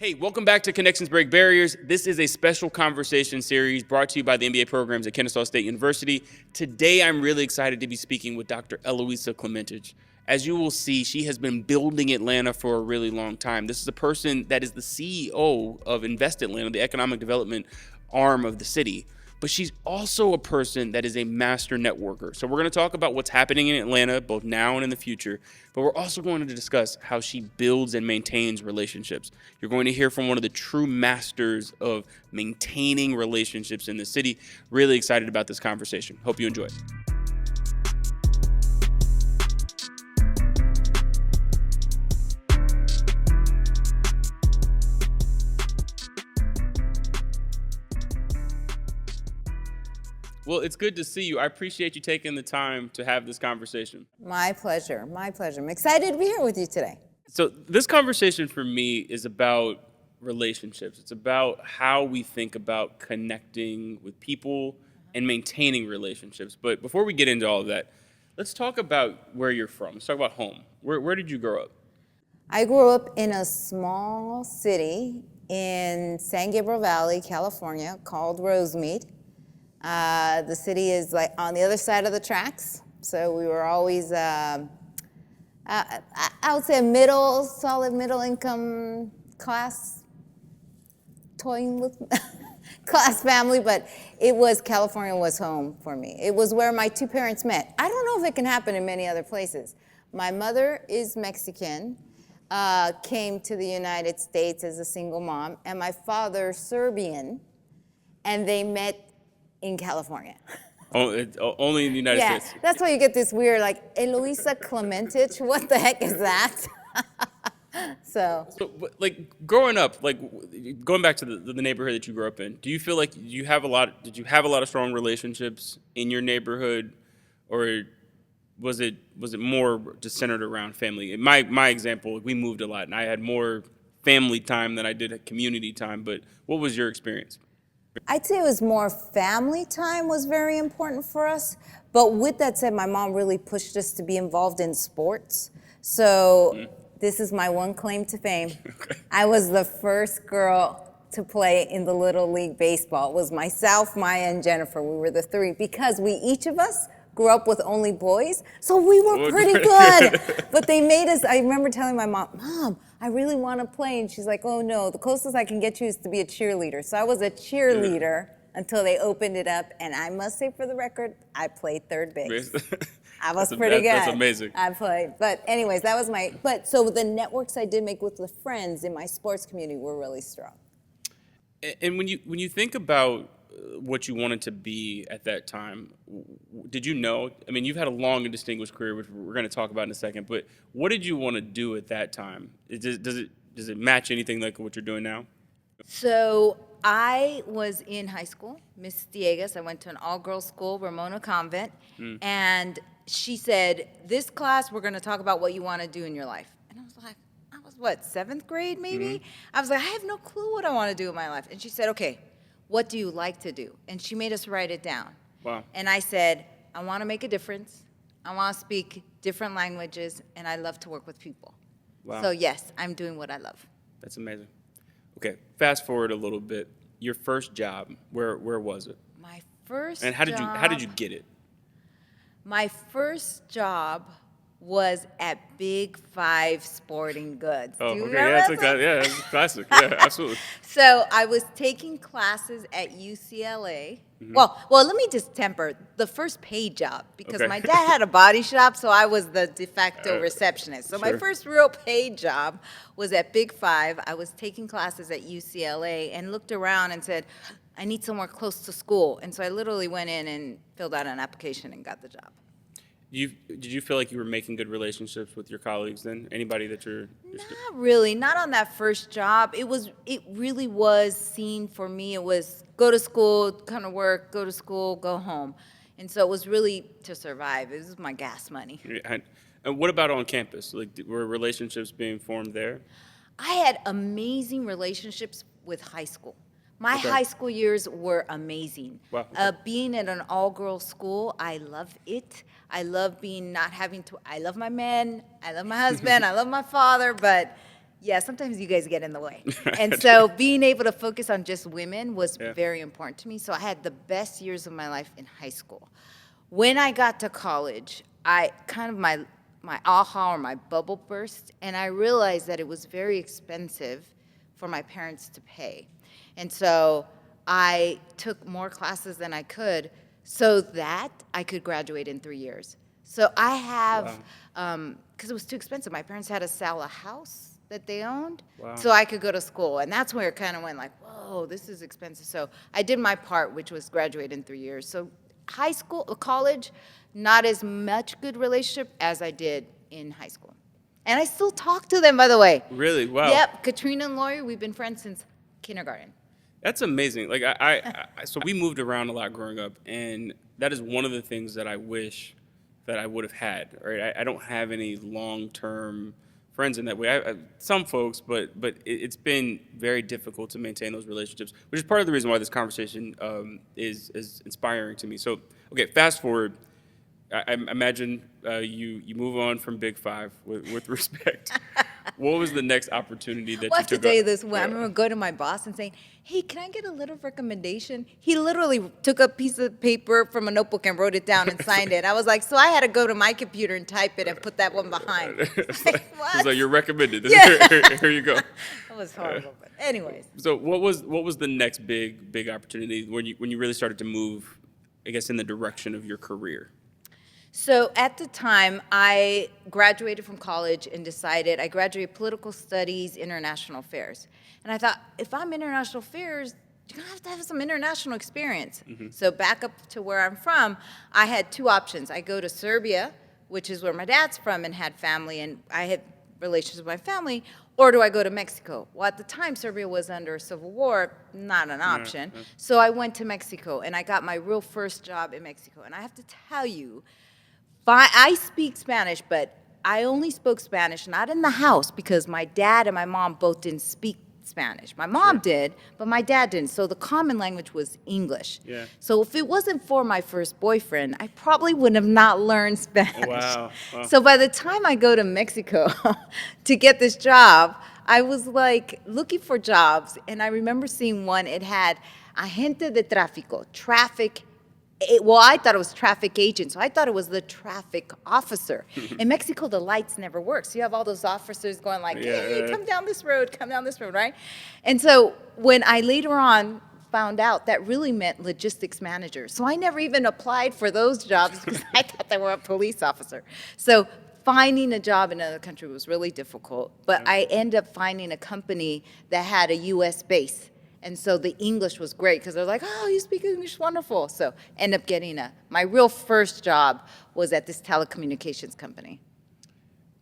Hey, welcome back to Connections Break Barriers. This is a special conversation series brought to you by the MBA programs at Kennesaw State University. Today, I'm really excited to be speaking with Dr. Eloisa Klementich. As you will see, she has been building Atlanta for a really long time. This is a person that is the CEO of Invest Atlanta, the economic development arm of the city. But she's also a person that is a master networker. So we're going to talk about what's happening in Atlanta, both now and in the future. But we're also going to discuss how she builds and maintains relationships. You're going to hear from one of the true masters of maintaining relationships in the city. Really excited about this conversation. Hope you enjoy it. Well, it's good to see you. I appreciate you taking the time to have this conversation. My pleasure. My pleasure. I'm excited to be here with you today. So this conversation for me is about relationships. It's about how we think about connecting with people and maintaining relationships. But before we get into all of that, let's talk about where you're from. Let's talk about home. Where did you grow up? I grew up in a small city in San Gabriel Valley, California, called Rosemead. The city is like on the other side of the tracks, so we were always, I would say, a solid middle income class, toying with class family, but California was home for me. It was where my two parents met. I don't know if it can happen in many other places. My mother is Mexican, came to the United States as a single mom, and my father Serbian, and they met in California. Only in the United States. Yeah, that's why you get this weird, like, Eloisa Klementich, what the heck is that? So, But, like, growing up, like, going back to the neighborhood that you grew up in, do you feel like did you have a lot of strong relationships in your neighborhood, or was it more just centered around family? In my example, we moved a lot, and I had more family time than I did community time. But what was your experience? I'd say it was more family time was very important for us. But with that said, my mom really pushed us to be involved in sports. So this is my one claim to fame. Okay. I was the first girl to play in the Little League Baseball. It was myself, Maya, and Jennifer. We were the three because each of us grew up with only boys, so we were pretty good. But they made us, I remember telling my Mom, I really want to play. And she's like, oh no, the closest I can get you is to be a cheerleader. So I was a cheerleader until they opened it up. And I must say for the record, I played third base. I was pretty good. That's amazing. I played. But anyways, that was so the networks I did make with the friends in my sports community were really strong. And when you think about what you wanted to be at that time, did you know? I mean, you've had a long and distinguished career, which we're going to talk about in a second. But what did you want to do at that time? Does it match anything like what you're doing now? So I was in high school, Miss Diegas. I went to an all-girls school, Ramona Convent, and she said, "This class, we're going to talk about what you want to do in your life." And I was like, what, 7th grade maybe? I was like, I have no clue what I want to do in my life. And she said, okay, what do you like to do? And she made us write it down. Wow. And I said, I want to make a difference. I want to speak different languages, and I love to work with people. Wow. So yes, I'm doing what I love. That's amazing. Okay, fast forward a little bit. Your first job, where was it? My first And how job, did you get it? My first job was at Big Five Sporting Goods. Oh, Do you okay, remember that's a classic. Yeah, absolutely. So I was taking classes at UCLA. Well, let me just temper the first paid job because Okay. my dad had a body shop, so I was the de facto receptionist. So my Sure. first real paid job was at Big Five. I was taking classes at UCLA and looked around and said, I need somewhere close to school. And so I literally went in and filled out an application and got the job. Did you feel like you were making good relationships with your colleagues then? Anybody that you're Not really, not on that first job. It really was seen for me. It was go to school, kind of work, go to school, go home. And so it was really to survive. It was my gas money. and what about on campus? Like, were relationships being formed there? I had amazing relationships with high school. My Okay. high school years were amazing. Wow, okay. Being at an all-girls school, I love it. I love being not having to, I love my men, I love my husband, I love my father, but Yeah, sometimes you guys get in the way. And so being able to focus on just women was very important to me. So I had the best years of my life in high school. When I got to college, I kind of my aha or my bubble burst, and I realized that it was very expensive for my parents to pay. And so I took more classes than I could so that I could graduate in 3 years. So I have, because it was too expensive, my parents had to sell a house that they owned so I could go to school. And that's where it kind of went like, whoa, this is expensive. So I did my part, which was graduate in 3 years. So high school, college, not as much good relationship as I did in high school. And I still talk to them, by the way. Really? Wow. Yep, Katrina and Lawyer, we've been friends since kindergarten. That's amazing. Like so we moved around a lot growing up, and that is one of the things that I wish that I would have had. Right? I don't have any long-term friends in that way. Some folks, but it's been very difficult to maintain those relationships, which is part of the reason why this conversation is inspiring to me. So, okay, fast forward. I imagine you move on from Big Five with respect. What was the next opportunity that Well, I you have to took tell you up? this. When I remember going to my boss and saying, hey, can I get a little recommendation? He literally took a piece of paper from a notebook and wrote it down and signed it. I was like, so I had to go to my computer and type it and put that one behind. It's Like, like, what? it's like you're recommended. Yeah. Here you go. That was horrible. But anyways. So what was the next big opportunity when you really started to move, I guess, in the direction of your career? So at the time, I graduated from college and decided I graduated political studies, international affairs. And I thought, if I'm international affairs, you're going to have some international experience. So back up to where I'm from, I had two options. I go to Serbia, which is where my dad's from and had family, and I had relations with my family, or do I go to Mexico? Well, at the time, Serbia was under a civil war, not an option. So I went to Mexico, and I got my real first job in Mexico. And I have to tell you, I speak Spanish, but I only spoke Spanish, not in the house, because my dad and my mom both didn't speak Spanish. My mom did, but my dad didn't. So the common language was English. Yeah. So if it wasn't for my first boyfriend, I probably would have not learned Spanish. Wow. So by the time I go to Mexico to get this job, I was like looking for jobs, and I remember seeing one. It had agente de tráfico, traffic. Well, I thought it was traffic agent, so I thought it was the traffic officer. In Mexico, the lights never work, so you have all those officers going like, hey, come down this road, right? And so when I later on found out, that really meant logistics manager. So I never even applied for those jobs because I thought they were a police officer. So finding a job in another country was really difficult, but I ended up finding a company that had a U.S. base. And so the English was great because they're like, oh, you speak English, wonderful. So end up getting my real first job was at this telecommunications company.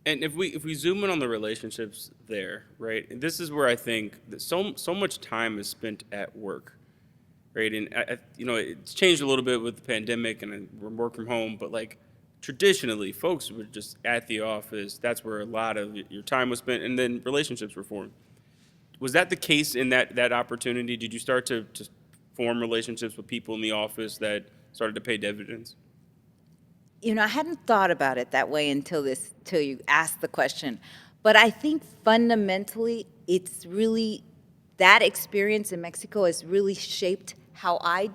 And if we zoom in on the relationships there, right? This is where I think that so much time is spent at work, right? And it's changed a little bit with the pandemic and we're work from home, but like traditionally, folks were just at the office. That's where a lot of your time was spent, and then relationships were formed. Was that the case in that opportunity? Did you start to form relationships with people in the office that started to pay dividends? I hadn't thought about it that way until you asked the question. But I think fundamentally, it's really, that experience in Mexico has really shaped how I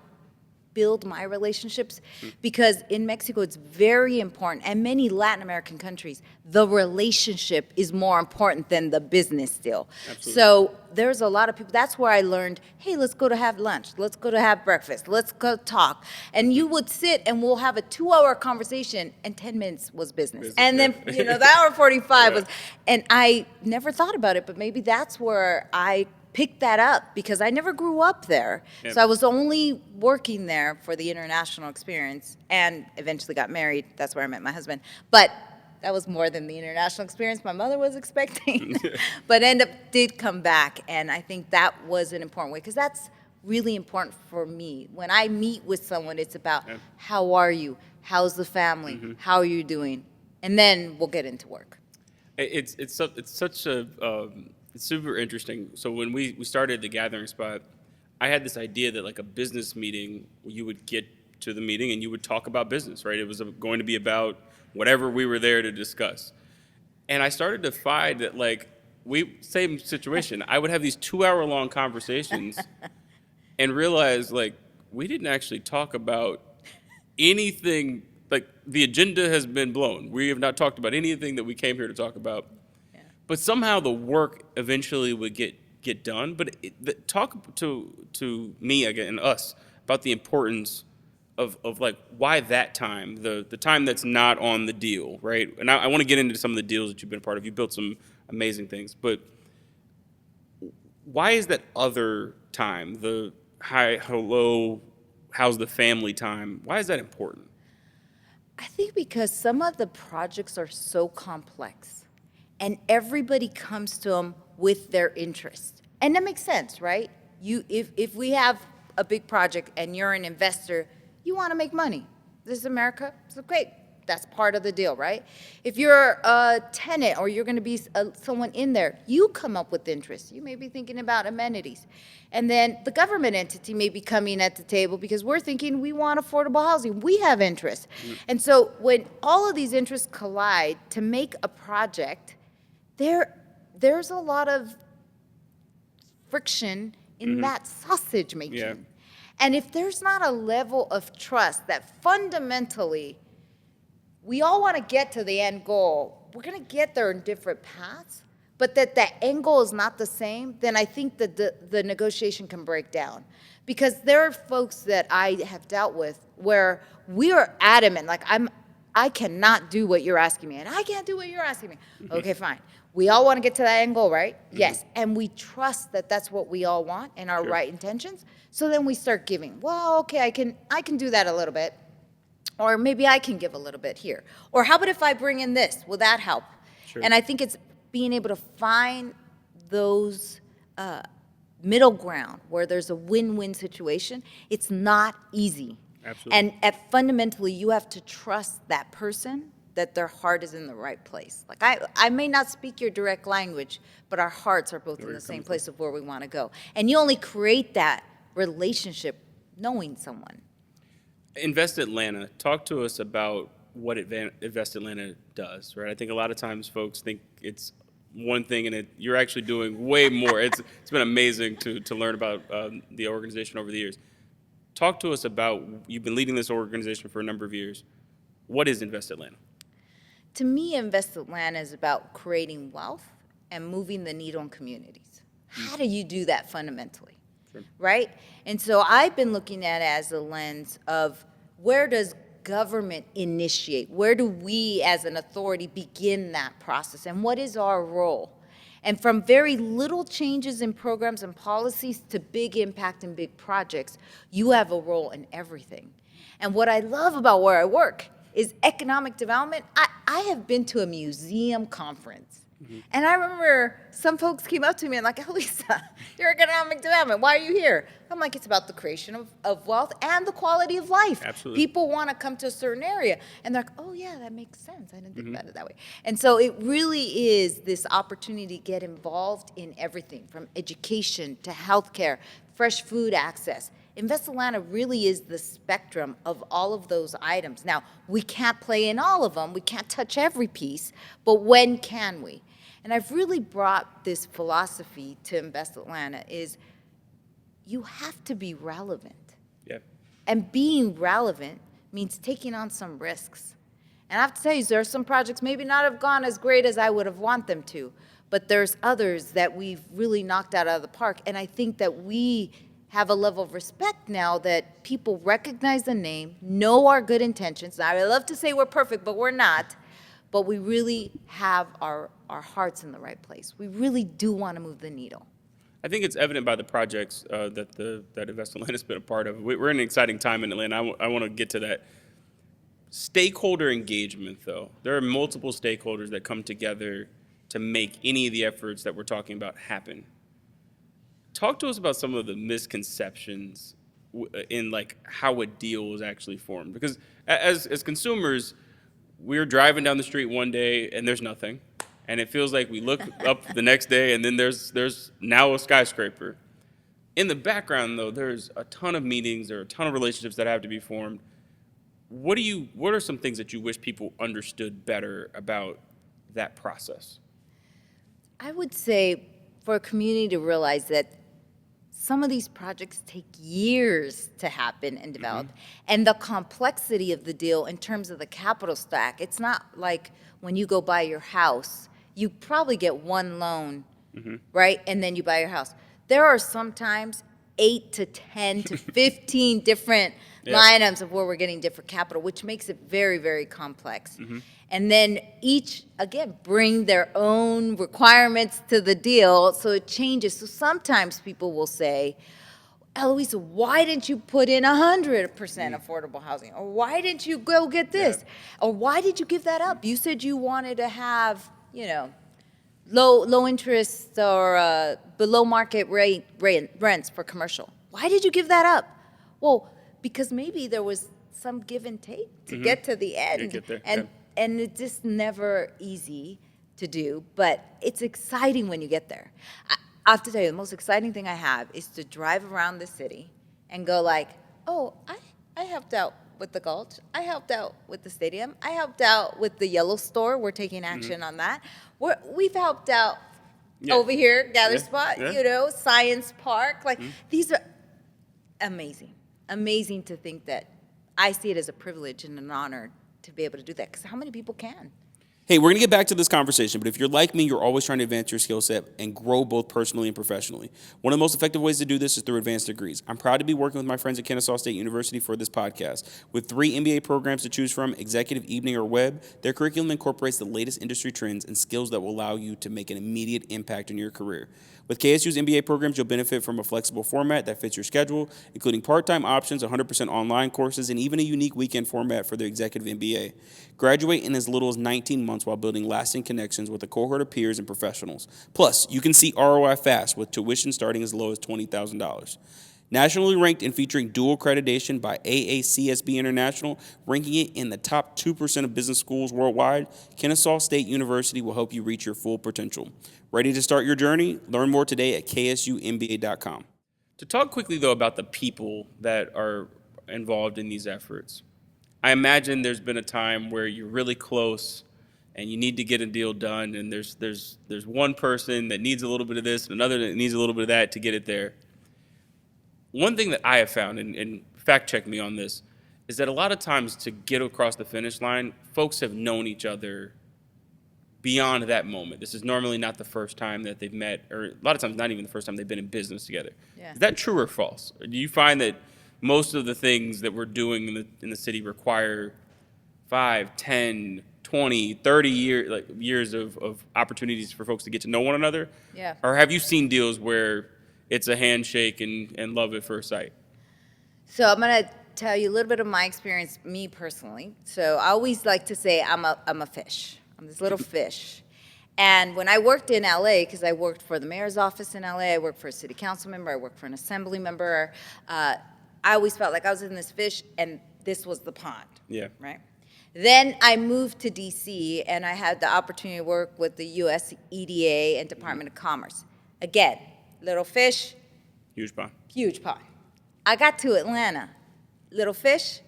build my relationships, because in Mexico it's very important, and many Latin American countries, the relationship is more important than the business still. Absolutely. So there's a lot of people, that's where I learned, hey, let's go to have lunch, let's go to have breakfast, let's go talk. And you would sit and we'll have a 2-hour conversation and 10 minutes was business. And then, the hour 45 was, and I never thought about it, but maybe that's where I picked that up because I never grew up there. Yep. So I was only working there for the international experience and eventually got married. That's where I met my husband. But that was more than the international experience my mother was expecting. But did come back, and I think that was an important way because that's really important for me. When I meet with someone, it's about how are you? How's the family? How are you doing? And then we'll get into work. It's such a it's super interesting. So when we started the Gathering Spot, I had this idea that like a business meeting, you would get to the meeting and you would talk about business, right? It was going to be about whatever we were there to discuss. And I started to find that like same situation. I would have these 2-hour-long conversations and realize, like, we didn't actually talk about anything. Like, the agenda has been blown. We have not talked about anything that we came here to talk about. Yeah. But somehow the work eventually would get done. But talk to me again and us about the importance of like why that time, the time that's not on the deal, right? And I want to get into some of the deals that you've been a part of. You built some amazing things, but why is that other time, the hi, hello, how's the family time? Why is that important? I think because some of the projects are so complex and everybody comes to them with their interest. And that makes sense, right? If we have a big project and you're an investor, you want to make money. This is America, so great. That's part of the deal, right? If you're a tenant or you're going to be someone in there, you come up with interest. You may be thinking about amenities. And then the government entity may be coming at the table because we're thinking we want affordable housing. We have interest. And so when all of these interests collide to make a project, there's a lot of friction in that sausage making. Yeah. And if there's not a level of trust that fundamentally we all want to get to the end goal, we're going to get there in different paths, but that end goal is not the same, then I think that the negotiation can break down. Because there are folks that I have dealt with where we are adamant, like I cannot do what you're asking me, and I can't do what you're asking me. Okay, fine. We all want to get to that end goal, right? Yes. And we trust that that's what we all want and our right intentions. So then we start giving. Well, okay, I can do that a little bit. Or maybe I can give a little bit here. Or how about if I bring in this? Will that help? Sure. And I think it's being able to find those middle ground where there's a win-win situation. It's not easy. Absolutely. And fundamentally, you have to trust that person that their heart is in the right place. Like I may not speak your direct language, but our hearts are both in the same place of where we want to go. And you only create that relationship knowing someone. Invest Atlanta. Talk to us about what Invest Atlanta does, right? I think a lot of times folks think it's one thing, and you're actually doing way more. It's been amazing to learn about the organization over the years. Talk to us about, you've been leading this organization for a number of years. What is Invest Atlanta? To me, Invest Atlanta is about creating wealth and moving the needle in communities. How do you do that fundamentally? Sure. Right? And so I've been looking at it as a lens of where does government initiate? Where do we as an authority begin that process? And what is our role? And from very little changes in programs and policies to big impact and big projects, you have a role in everything. And what I love about where I work is economic development. I have been to a museum conference. And I remember some folks came up to me and like, Eloisa, you're economic development. Why are you here? I'm like, it's about the creation of wealth and the quality of life. Absolutely. People want to come to a certain area. And they're like, oh, yeah, that makes sense. I didn't think about it that way. And so it really is this opportunity to get involved in everything from education to healthcare, fresh food access. Invest Atlanta really is the spectrum of all of those items. Now, we can't play in all of them. We can't touch every piece. But when can we? And I've really brought this philosophy to Invest Atlanta is you have to be relevant. Yeah. And being relevant means taking on some risks. And I have to tell you, there are some projects maybe not have gone as great as I would have want them to, but there's others that we've really knocked out of the park. And I think that we have a level of respect now that people recognize the name, know our good intentions. Now, I love to say we're perfect, but we're not. But we really have our hearts in the right place. We really do want to move the needle. I think it's evident by the projects that Invest Atlanta has been a part of. We're in an exciting time in Atlanta. I want to get to that. Stakeholder engagement, though. There are multiple stakeholders that come together to make any of the efforts that we're talking about happen. Talk to us about some of the misconceptions in like how a deal is actually formed. Because as consumers, we're driving down the street one day and there's nothing. And it feels like we look up the next day and then there's now a skyscraper. In the background, though, there's a ton of meetings, there are a ton of relationships that have to be formed. What are some things that you wish people understood better about that process? I would say for a community to realize that some of these projects take years to happen and develop. And the complexity of the deal in terms of the capital stack, it's not like when you go buy your house, you probably get one loan, right? And then you buy your house. There are sometimes 8 to 10 to 15 different line items of where we're getting different capital, which makes it very, very complex. And then each, again, bring their own requirements to the deal, so it changes. So sometimes people will say, Eloisa, why didn't you put in 100% affordable housing? Or why didn't you go get this? Or why did you give that up? You said you wanted to have, low interest or below market rate rents for commercial. Why did you give that up? Well, because maybe there was some give and take to get to the end. Get there, And it's just never easy to do, but it's exciting when you get there. I have to tell you, the most exciting thing I have is to drive around the city and go like, oh, I helped out with the Gulch. I helped out with the stadium. I helped out with the Yellow Store. We're taking action on that. We've helped out over here, Gather Spot, Science Park. Like, these are amazing. Amazing to think that I see it as a privilege and an honor to be able to do that, because how many people can? Hey, we're going to get back to this conversation, but if you're like me, you're always trying to advance your skill set and grow both personally and professionally. One of the most effective ways to do this is through advanced degrees. I'm proud to be working with my friends at Kennesaw State University for this podcast. With 3 MBA programs to choose from, executive, evening, or web, their curriculum incorporates the latest industry trends and skills that will allow you to make an immediate impact in your career. With KSU's MBA programs, you'll benefit from a flexible format that fits your schedule, including part-time options, 100% online courses, and even a unique weekend format for their Executive MBA. Graduate in as little as 19 months while building lasting connections with a cohort of peers and professionals. Plus, you can see ROI fast with tuition starting as low as $20,000. Nationally ranked and featuring dual accreditation by AACSB International, ranking it in the top 2% of business schools worldwide, Kennesaw State University will help you reach your full potential. Ready to start your journey? Learn more today at ksumba.com. To talk quickly, though, about the people that are involved in these efforts, I imagine there's been a time where you're really close and you need to get a deal done, and there's one person that needs a little bit of this and another that needs a little bit of that to get it there. One thing that I have found, and fact check me on this, is that a lot of times to get across the finish line, folks have known each other beyond that moment. This is normally not the first time that they've met, or a lot of times not even the first time they've been in business together. Yeah. Is that true or false? Or do you find that most of the things that we're doing in the city require 5, 10, 20, 30 years of opportunities for folks to get to know one another? Yeah. Or have you seen deals where it's a handshake and love at first sight? So I'm going to tell you a little bit of my experience, me personally. So I always like to say I'm a fish. I'm this little fish. And when I worked in LA, because I worked for the mayor's office in LA, I worked for a city council member, I worked for an assembly member, I always felt like I was in this fish and this was the pond. Yeah. Right? Then I moved to DC and I had the opportunity to work with the US EDA and Department of Commerce. Again, little fish, Huge pond. huge pond. I got to Atlanta, little fish,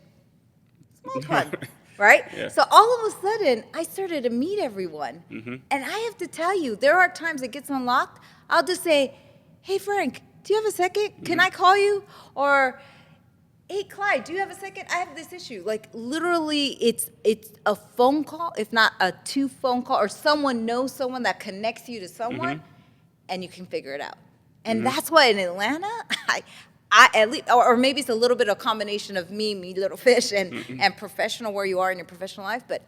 small pond, right? Yeah. So all of a sudden, I started to meet everyone. And I have to tell you, there are times it gets unlocked, I'll just say, hey, Frank, do you have a second? Can I call you? Or, hey, Clyde, do you have a second? I have this issue. Like, literally, it's a phone call, if not a 2 phone call, or someone knows someone that connects you to someone, and you can figure it out. And that's why in Atlanta, I at least, or maybe it's a little bit of a combination of me little fish, and professional where you are in your professional life. But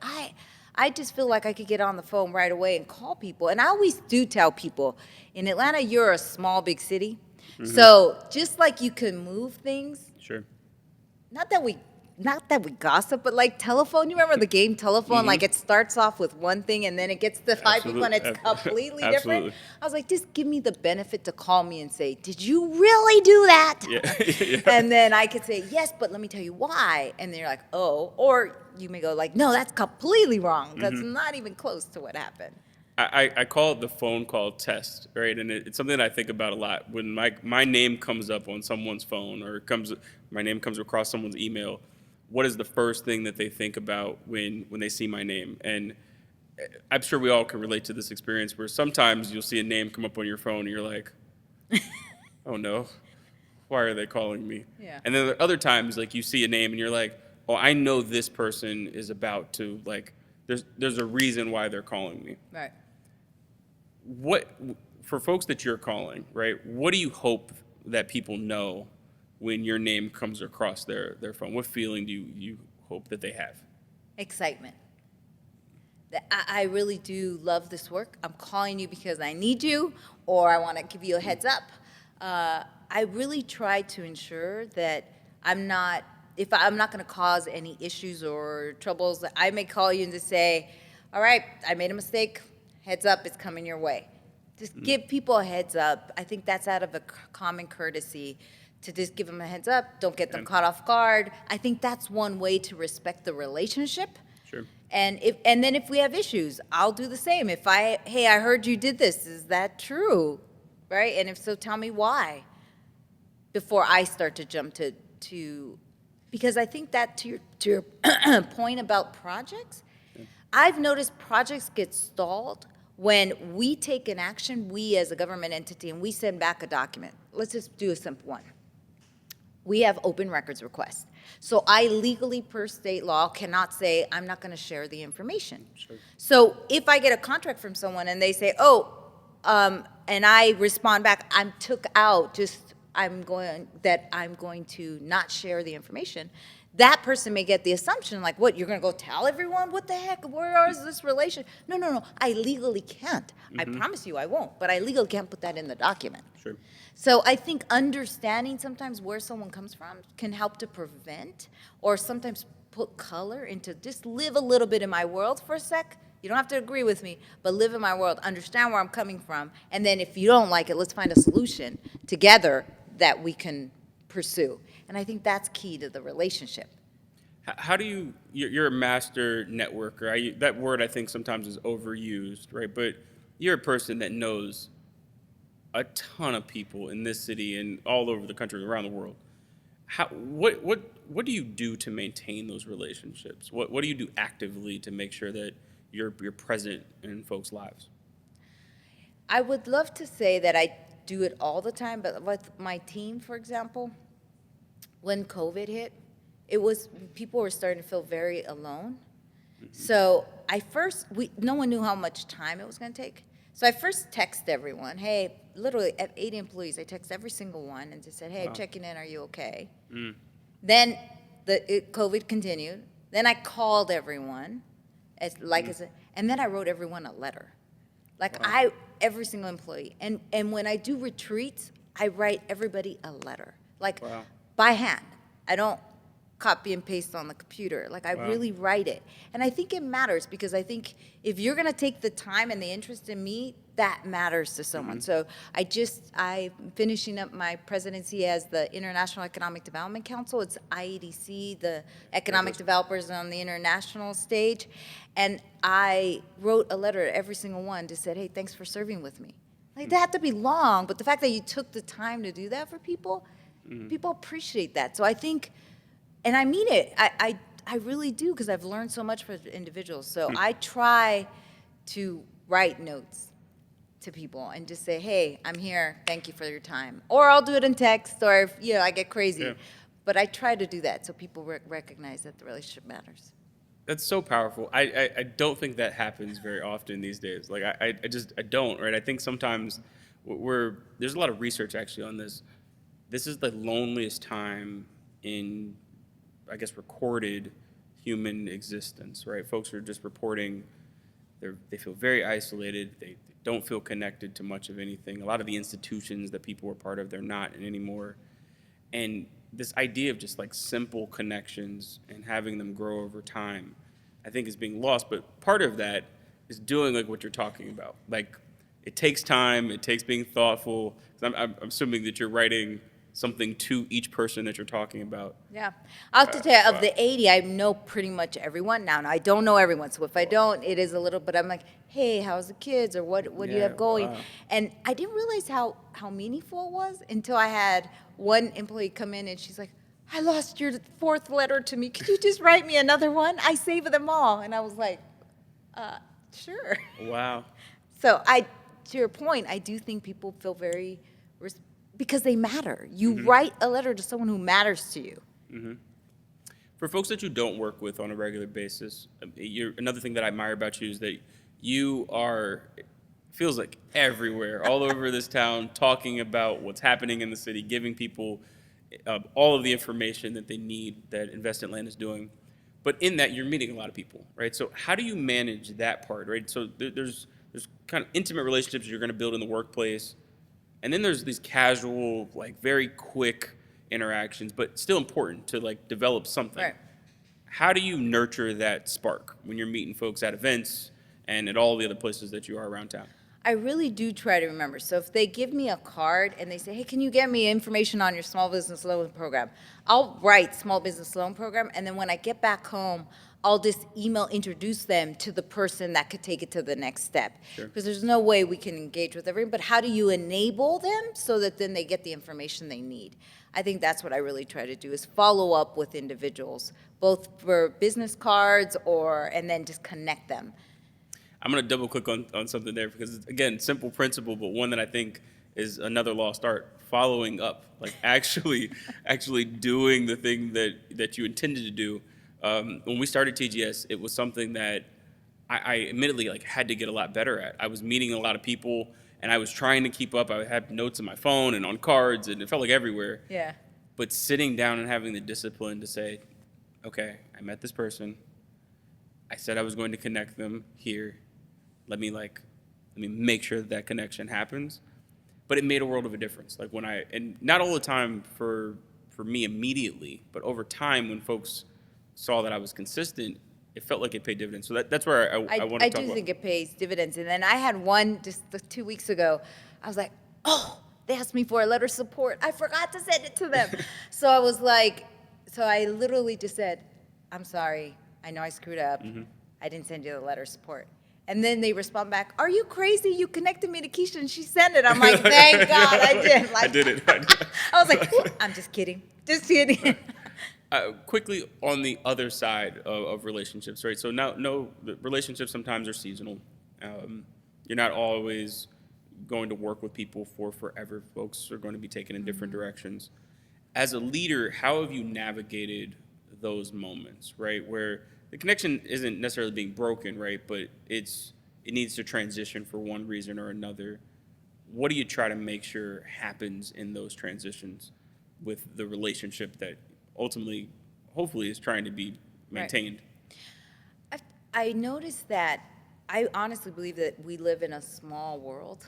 I just feel like I could get on the phone right away and call people. And I always do tell people, in Atlanta, you're a small, big city. So just like you can move things, Sure. not that we gossip, but like telephone. You remember the game Telephone? Like it starts off with one thing and then it gets to 5 people and it's completely different. Absolutely. I was like, just give me the benefit to call me and say, did you really do that? Yeah. And then I could say, yes, but let me tell you why. And then you're like, oh. Or you may go like, no, that's completely wrong. That's not even close to what happened. I call it the phone call test, right? And it's something that I think about a lot. When my name comes up on someone's phone or my name comes across someone's email, what is the first thing that they think about when they see my name? And I'm sure we all can relate to this experience where sometimes you'll see a name come up on your phone and you're like, oh no, why are they calling me? Yeah. And then there are other times like you see a name and you're like, oh, I know this person is about to like, there's a reason why they're calling me. Right. What, for folks that you're calling, right, what do you hope that people know when your name comes across their phone? What feeling do you hope that they have? Excitement. I really do love this work. I'm calling you because I need you, or I want to give you a heads up. I really try to ensure that if I'm not going to cause any issues or troubles, I may call you and just say, all right, I made a mistake. Heads up, it's coming your way. Just give people a heads up. I think that's out of a common courtesy to just give them a heads up. Don't get them caught off guard. I think that's one way to respect the relationship. Sure. And then if we have issues, I'll do the same. Hey, I heard you did this. Is that true? Right? And if so, tell me why. Before I start to jump to because I think that to your point about projects, I've noticed projects get stalled when we take an action, we as a government entity, and we send back a document. Let's just do a simple one. We have open records requests. So I legally, per state law, cannot say, I'm not going to share the information. Sure. So if I get a contract from someone and they say, and I respond back, I'm going to not share the information, that person may get the assumption, like, what, you're going to go tell everyone? What the heck? Where is this relation? No. I legally can't. I promise you I won't, but I legally can't put that in the document. Sure. So I think understanding sometimes where someone comes from can help to prevent or sometimes put color into just live a little bit in my world for a sec. You don't have to agree with me, but live in my world, understand where I'm coming from, and then if you don't like it, let's find a solution together that we can pursue. And I think that's key to the relationship. How do you're a master networker. That word I think sometimes is overused, right? But you're a person that knows a ton of people in this city and all over the country, around the world. What do you do to maintain those relationships? What do you do actively to make sure that you're present in folks' lives? I would love to say that I do it all the time, but with my team, for example, when COVID hit, people were starting to feel very alone. So no one knew how much time it was going to take. So I first text everyone, hey, literally at 80 employees, I text every single one and just said, hey, I'm checking in, are you okay? Then COVID continued. Then I called everyone, I said, and then I wrote everyone a letter. Every single employee. And when I do retreats, I write everybody a letter, by hand. I don't copy and paste on the computer. I really write it. And I think it matters because I think if you're going to take the time and the interest in me, that matters to someone. So I'm finishing up my presidency as the International Economic Development Council. It's IEDC, the economic developers on the international stage. And I wrote a letter to every single one to say, hey, thanks for serving with me. They had to be long, but the fact that you took the time to do that for people, people appreciate that. So I think, and I mean it, I really do, because I've learned so much from individuals. So I try to write notes to people and just say, hey, I'm here, thank you for your time. Or I'll do it in text, or if, I get crazy. Yeah. But I try to do that so people recognize that the relationship matters. That's so powerful. I don't think that happens very often these days. I don't, right? I think sometimes there's a lot of research actually on this. This is the loneliest time in, I guess, recorded human existence, right? Folks are just reporting they feel very isolated. They don't feel connected to much of anything. A lot of the institutions that people were part of, they're not anymore. And this idea of just simple connections and having them grow over time, I think is being lost. But part of that is doing what you're talking about. It takes time, it takes being thoughtful. I'm assuming that you're writing something to each person that you're talking about. Yeah. I'll have to tell you, of the 80, I know pretty much everyone. Now, I don't know everyone, so if I don't, it is a little, but I'm like, hey, how's the kids, or what do you have going? Wow. And I didn't realize how meaningful it was until I had one employee come in, and she's like, I lost your 4th letter to me. Could you just write me another one? I save them all. And I was like, Sure. Wow. So to your point, I do think people feel very, because they matter. You write a letter to someone who matters to you. For folks that you don't work with on a regular basis, another thing that I admire about you is that you are, it feels like everywhere, all over this town, talking about what's happening in the city, giving people all of the information that they need that Invest in Land is doing. But in that, you're meeting a lot of people, right? So how do you manage that part, right? So there's kind of intimate relationships you're going to build in the workplace, and then there's these casual, like very quick interactions, but still important to like develop something. Right. How do you nurture that spark when you're meeting folks at events and at all the other places that you are around town? I really do try to remember. So if they give me a card and they say, hey, can you get me information on your small business loan program? I'll write small business loan program, and then when I get back home, I'll just introduce them to the person that could take it to the next step. Sure. Because there's no way we can engage with everyone, but how do you enable them so that then they get the information they need? I think that's what I really try to do, is follow up with individuals, both for business cards and then just connect them. I'm going to double click on something there because, again, simple principle, but one that I think is another lost art: following up, like actually doing the thing that you intended to do. When we started TGS, it was something that I admittedly like had to get a lot better at. I was meeting a lot of people, and I was trying to keep up. I had notes on my phone and on cards, and it felt like everywhere. Yeah. But sitting down and having the discipline to say, okay, I met this person. I said I was going to connect them here. Let me make sure that connection happens. But it made a world of a difference. Like and not all the time for me immediately, but over time when folks saw that I was consistent, it felt like it paid dividends. So that's where I want to talk about. I do think it pays dividends. And then I had one just 2 weeks ago. I was like, oh, they asked me for a letter of support. I forgot to send it to them. So I was like, I literally just said, I'm sorry. I know I screwed up. I didn't send you the letter of support. And then they respond back, are you crazy? You connected me to Keisha and she sent it. I'm like, thank God I did. Like, I did it. I was like, I'm just kidding. Just kidding. Quickly on the other side of relationships, right? So no, the relationships sometimes are seasonal. You're not always going to work with people for forever. Folks are going to be taken in different directions. As a leader, how have you navigated those moments, right? Where the connection isn't necessarily being broken, right? But it needs to transition for one reason or another. What do you try to make sure happens in those transitions with the relationship that ultimately, hopefully, is trying to be maintained? Right. I noticed that I honestly believe that we live in a small world.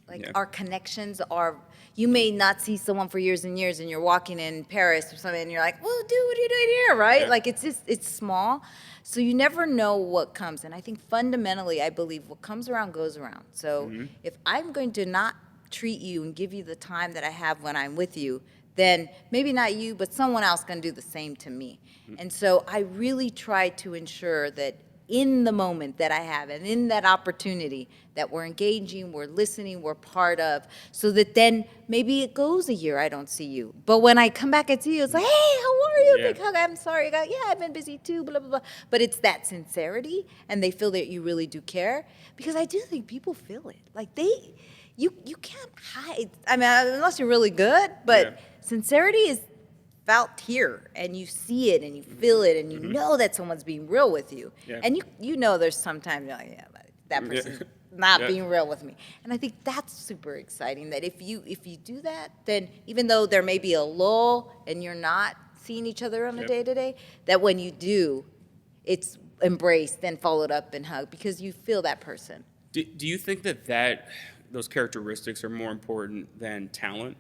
Like our connections are, you may not see someone for years and years and you're walking in Paris or something and you're like, well, dude, what are you doing here, right? Yeah. Like it's small. So you never know what comes. And I think fundamentally, I believe what comes around goes around. So if I'm going to not treat you and give you the time that I have when I'm with you, then maybe not you, but someone else can do the same to me. And so I really try to ensure that in the moment that I have and in that opportunity that we're engaging, we're listening, we're part of, so that then maybe it goes a year I don't see you. But when I come back and see you, it's like, hey, how are you? Yeah. Big hug, I'm sorry. Yeah, I've been busy too, blah, blah, blah. But it's that sincerity, and they feel that you really do care, because I do think people feel it. Like you can't hide. I mean, unless you're really good, but sincerity is felt here, and you see it and you feel it, and you know that someone's being real with you. And you know there's sometimes you're like, yeah, that person's not being real with me. And I think that's super exciting, that if you do that, then even though there may be a lull and you're not seeing each other on a day-to-day, that when you do, it's embraced and followed up and hugged because you feel that person. Do you think that those characteristics are more important than talent?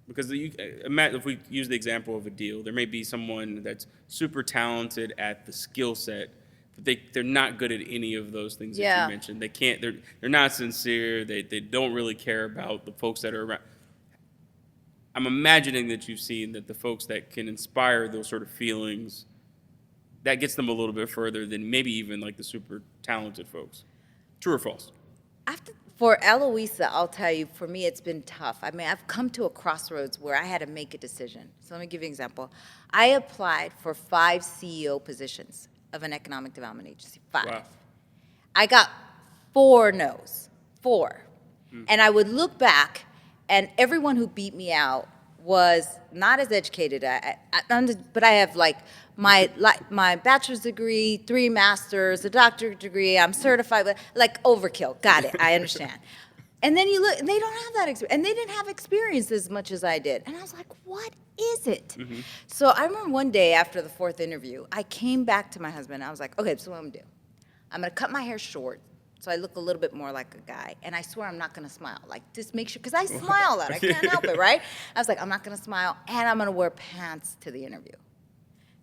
Because if we use the example of a deal, there may be someone that's super talented at the skill set, but they're not good at any of those things that you mentioned. They can't. They're not sincere. They don't really care about the folks that are around. I'm imagining that you've seen that the folks that can inspire those sort of feelings, that gets them a little bit further than maybe even like the super talented folks. True or false? For Eloisa, I'll tell you, for me, it's been tough. I mean, I've come to a crossroads where I had to make a decision. So let me give you an example. I applied for 5 CEO positions of an economic development agency. 5. Wow. I got 4 no's, 4. And I would look back, and everyone who beat me out was not as educated, but I have like my bachelor's degree, 3 masters, a doctorate degree, I'm certified, but like overkill. Got it, I understand. And then you look, and they don't have that experience, and they didn't have experience as much as I did. And I was like, what is it? So I remember one day after the 4th interview, I came back to my husband, and I was like, okay, so what I'm gonna do? I'm gonna cut my hair short, so I look a little bit more like a guy, and I swear I'm not gonna smile. Like, just make sure, because I smile a lot, I can't help it, right? I was like, I'm not gonna smile, and I'm gonna wear pants to the interview.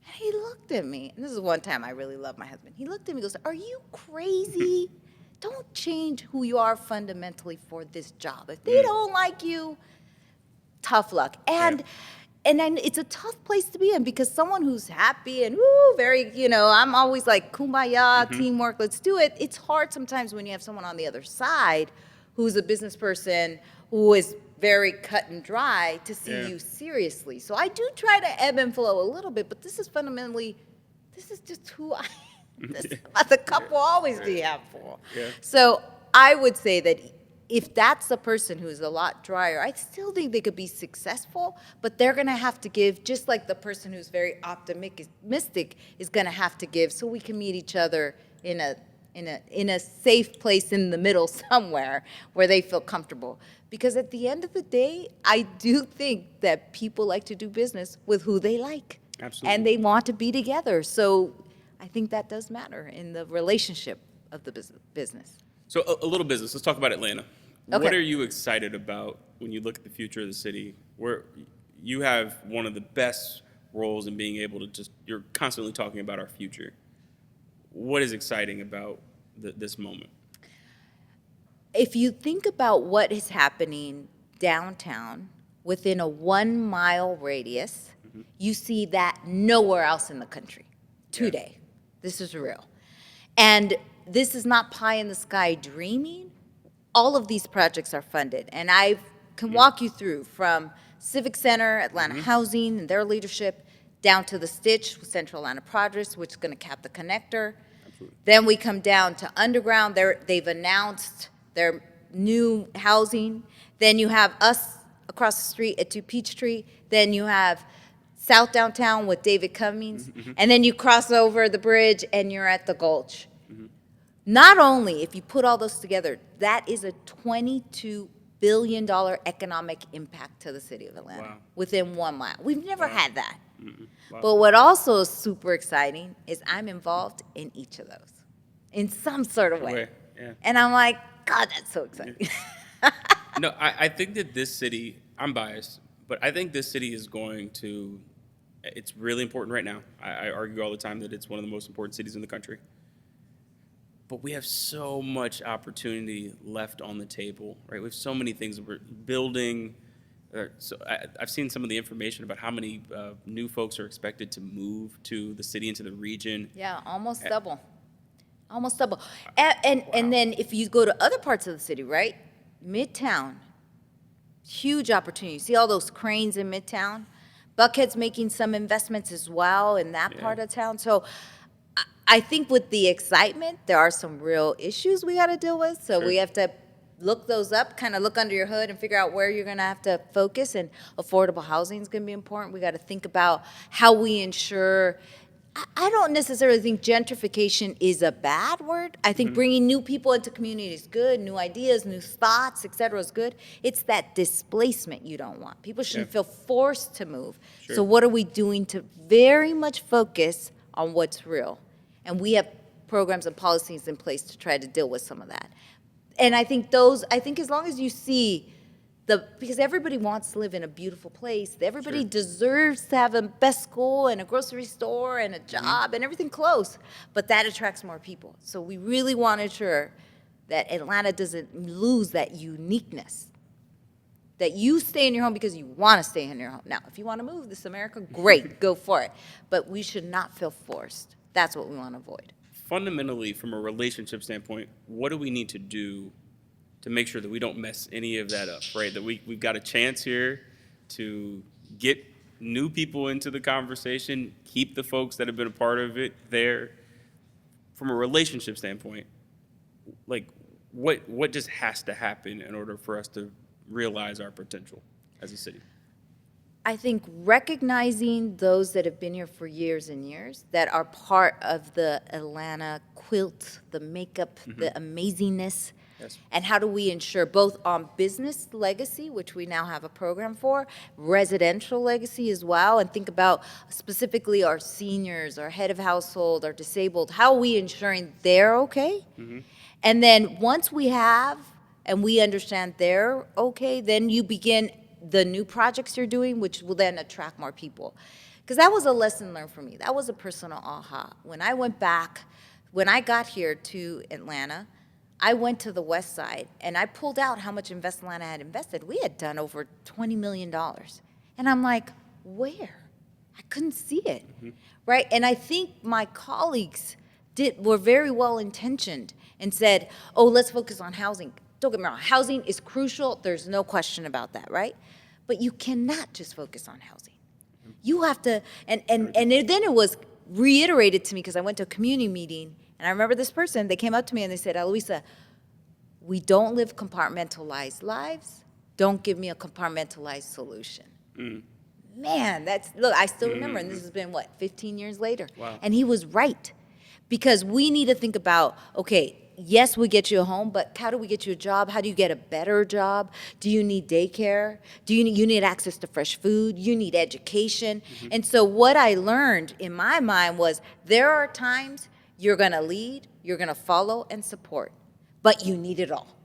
And he looked at me, and this is one time I really love my husband. He looked at me and goes, are you crazy? Don't change who you are fundamentally for this job. If they don't like you, tough luck. And then it's a tough place to be in, because someone who's happy and very, I'm always like kumbaya, teamwork, let's do it. It's hard sometimes when you have someone on the other side who's a business person who is very cut and dry to see you seriously. So I do try to ebb and flow a little bit, but this is just who I am. This is about the cup will always be half full. So I would say that if that's a person who's a lot drier, I still think they could be successful, but they're going to have to give, just like the person who's very optimistic is going to have to give, so we can meet each other in a safe place in the middle somewhere where they feel comfortable. Because at the end of the day, I do think that people like to do business with who they like. Absolutely. And they want to be together. So I think that does matter in the relationship of the business. So a little business. Let's talk about Atlanta. Okay. What are you excited about when you look at the future of the city? Where you have one of the best roles in being able to you're constantly talking about our future. What is exciting about this moment? If you think about what is happening downtown within a 1-mile radius, you see that nowhere else in the country today. This is real. And this is not pie in the sky dreaming. All of these projects are funded. And I can walk you through from Civic Center, Atlanta Housing, and their leadership, down to the Stitch with Central Atlanta Projects, which is going to cap the connector. Absolutely. Then we come down to Underground. They've announced their new housing. Then you have us across the street at 2 Peachtree. Then you have South Downtown with David Cummings, and then you cross over the bridge and you're at the Gulch. Not only, if you put all those together, that is a $22 billion economic impact to the city of Atlanta within 1 mile. We've never had that. But what also is super exciting is I'm involved in each of those in some sort of way. And I'm like, God, that's so exciting. No, I think that this city, I'm biased, but I think this city is going to, it's really important right now. I argue all the time that it's one of the most important cities in the country. But we have so much opportunity left on the table, right? We have so many things that we're building. I've seen some of the information about how many new folks are expected to move to the city, into the region. Yeah, almost double. Almost double. And then if you go to other parts of the city, right? Midtown, huge opportunity. You see all those cranes in Midtown? Buckhead's making some investments as well in that part of town. So I think with the excitement, there are some real issues we got to deal with. So we have to look those up, kind of look under your hood and figure out where you're going to have to focus. And affordable housing is going to be important. We got to think about how we ensure. I don't necessarily think gentrification is a bad word. I think bringing new people into communities is good, new ideas, new thoughts, et cetera, is good. It's that displacement you don't want. People shouldn't feel forced to move. So what are we doing to very much focus on what's real? And we have programs and policies in place to try to deal with some of that. And I think as long as you see because everybody wants to live in a beautiful place. Everybody deserves to have a best school and a grocery store and a job and everything close. But that attracts more people. So we really want to ensure that Atlanta doesn't lose that uniqueness. That you stay in your home because you want to stay in your home. Now, if you want to move, this is America, great, go for it. But we should not feel forced. That's what we want to avoid. Fundamentally, from a relationship standpoint, what do we need to do to make sure that we don't mess any of that up, right? That we've got a chance here to get new people into the conversation, keep the folks that have been a part of it there. From a relationship standpoint, like, what just has to happen in order for us to realize our potential as a city? I think recognizing those that have been here for years and years, that are part of the Atlanta quilt, the makeup, the amazingness, Yes. and how do we ensure both on business legacy, which we now have a program for, residential legacy as well, and think about specifically our seniors, our head of household, our disabled, how are we ensuring they're okay? And then once we have and we understand they're okay, then you begin the new projects you're doing, which will then attract more people. Because that was a lesson learned for me. That was a personal aha. When I went back, when I got here to Atlanta, I went to the West Side and I pulled out how much Invest Atlanta had invested. We had done over $20 million. And I'm like, where? I couldn't see it, right? And I think my colleagues were very well intentioned and said, oh, let's focus on housing. Don't get me wrong, housing is crucial. There's no question about that, right? But you cannot just focus on housing. You have to, and then it was reiterated to me because I went to a community meeting, and I remember this person, they came up to me and they said, Eloisa, we don't live compartmentalized lives. Don't give me a compartmentalized solution. Man, look, I still remember, and this has been, 15 years later? Wow. And he was right. Because we need to think about, okay, yes, we get you a home, but how do we get you a job? How do you get a better job? Do you need daycare? Do you need access to fresh food? You need education. And so what I learned in my mind was there are times you're going to lead, you're going to follow and support, but you need it all.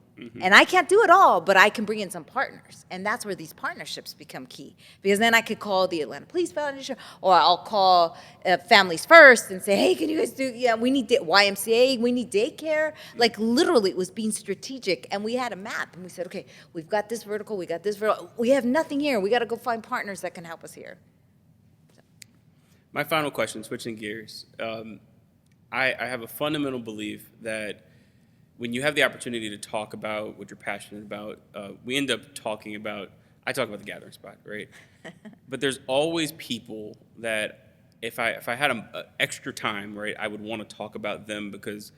And I can't do it all, but I can bring in some partners. And that's where these partnerships become key. Because then I could call the Atlanta Police Foundation, or I'll call Families First and say, hey, can you guys we need YMCA, we need daycare. Like literally it was being strategic. And we had a map and we said, okay, we've got this vertical, we got this vertical. We have nothing here. We got to go find partners that can help us here. My final question, switching gears. I have a fundamental belief that when you have the opportunity to talk about what you're passionate about, we end up talking about, I talk about the gathering spot, right? But there's always people that if I had extra time, right, I would want to talk about them because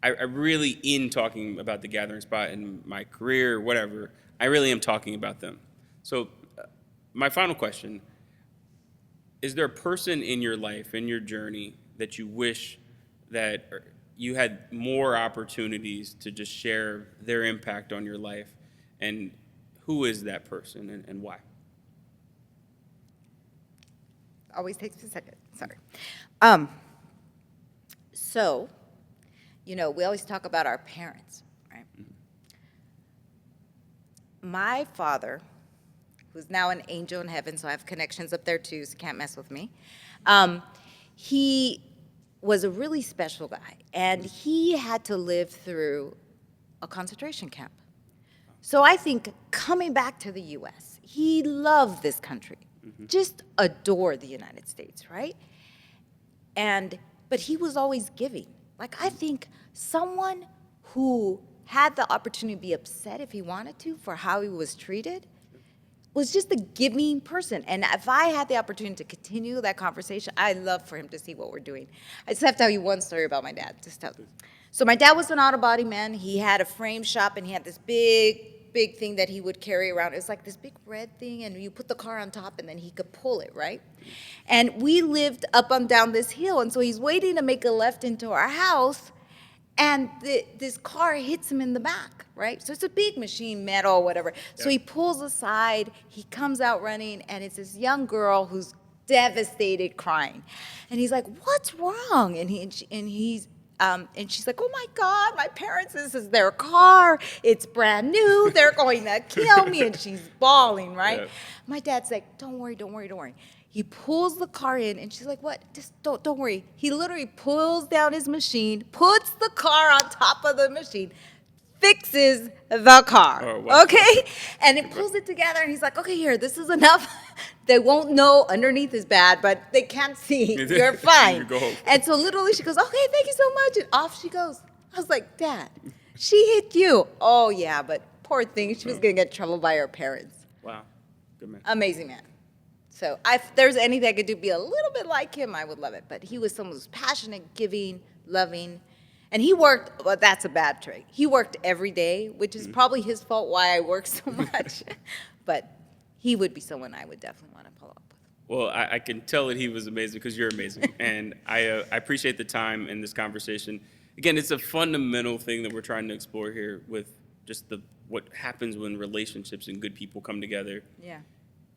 I really, in talking about the gathering spot in my career, whatever, I really am talking about them. So my final question, is there a person in your life, in your journey, that you wish that you had more opportunities to just share their impact on your life, and who is that person and why? Always takes me a second, sorry. So, we always talk about our parents, right? My father, who's now an angel in heaven, so I have connections up there too, so you can't mess with me. He was a really special guy, and he had to live through a concentration camp. So I think coming back to the U.S., he loved this country, just adored the United States, right? But he was always giving. Like, I think someone who had the opportunity to be upset if he wanted to for how he was treated was just a giving person. And if I had the opportunity to continue that conversation, I'd love for him to see what we're doing. I just have to tell you one story about my dad. So my dad was an auto body man. He had a frame shop, and he had this big thing that he would carry around. It was like this big red thing, and you put the car on top, and then he could pull it, right? And we lived up and down this hill, and so he's waiting to make a left into our house, and this car hits him in the back, right? So it's a big machine, metal, whatever. So he pulls aside, he comes out running, and it's this young girl who's devastated, crying. And he's like, what's wrong? And she's like, oh my God, my parents, this is their car. It's brand new. They're going to kill me. And she's bawling, right? Yeah. My dad's like, don't worry. He pulls the car in, and she's like, what? Just don't worry. He literally pulls down his machine, puts the car on top of the machine, fixes the car, okay? And it pulls it together, and he's like, okay, here, this is enough. They won't know underneath is bad, but they can't see. You're fine. And so literally she goes, okay, thank you so much, and off she goes. I was like, Dad, she hit you. Oh, yeah, but poor thing, she was going to get in trouble by her parents. Wow, good man. Amazing man. So if there's anything I could do to be a little bit like him, I would love it. But he was someone who's passionate, giving, loving. And he worked, well, that's a bad trait. He worked every day, which is probably his fault why I work so much. But he would be someone I would definitely want to follow up with. Well, I can tell that he was amazing because you're amazing. And I appreciate the time in this conversation. Again, it's a fundamental thing that we're trying to explore here with just what happens when relationships and good people come together. Yeah.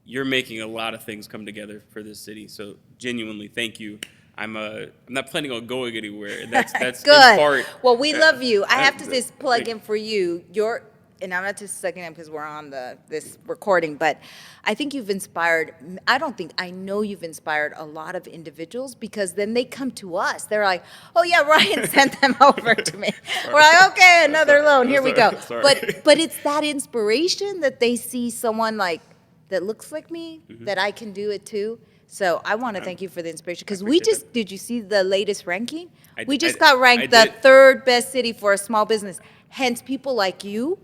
You're making a lot of things come together for this city. So genuinely, thank you. I'm not planning on going anywhere. That's Good. in part. Well, we love you. I have to say, plug thank in for you. And I'm not just sucking up because we're on this recording, but I think you've inspired. I know you've inspired a lot of individuals because then they come to us. They're like, "Oh yeah, Ryan sent them over to me." We're like, "Okay, another loan. Here we go." Sorry. But it's that inspiration that they see someone like that looks like me that I can do it too. So I want to thank you for the inspiration because did you see the latest ranking? We just got ranked the third best city for a small business. Hence, people like you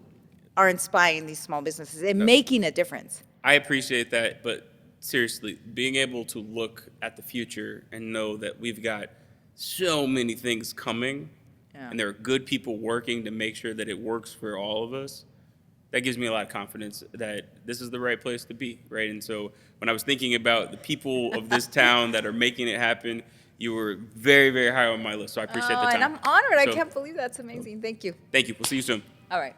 are inspiring these small businesses and making a difference. I appreciate that, but seriously, being able to look at the future and know that we've got so many things coming, and there are good people working to make sure that it works for all of us, that gives me a lot of confidence that this is the right place to be, right? And so when I was thinking about the people of this town that are making it happen, you were very, very high on my list, so I appreciate the time. And I'm honored. I So, can't believe that's amazing. Thank you. Thank you. We'll see you soon. All right.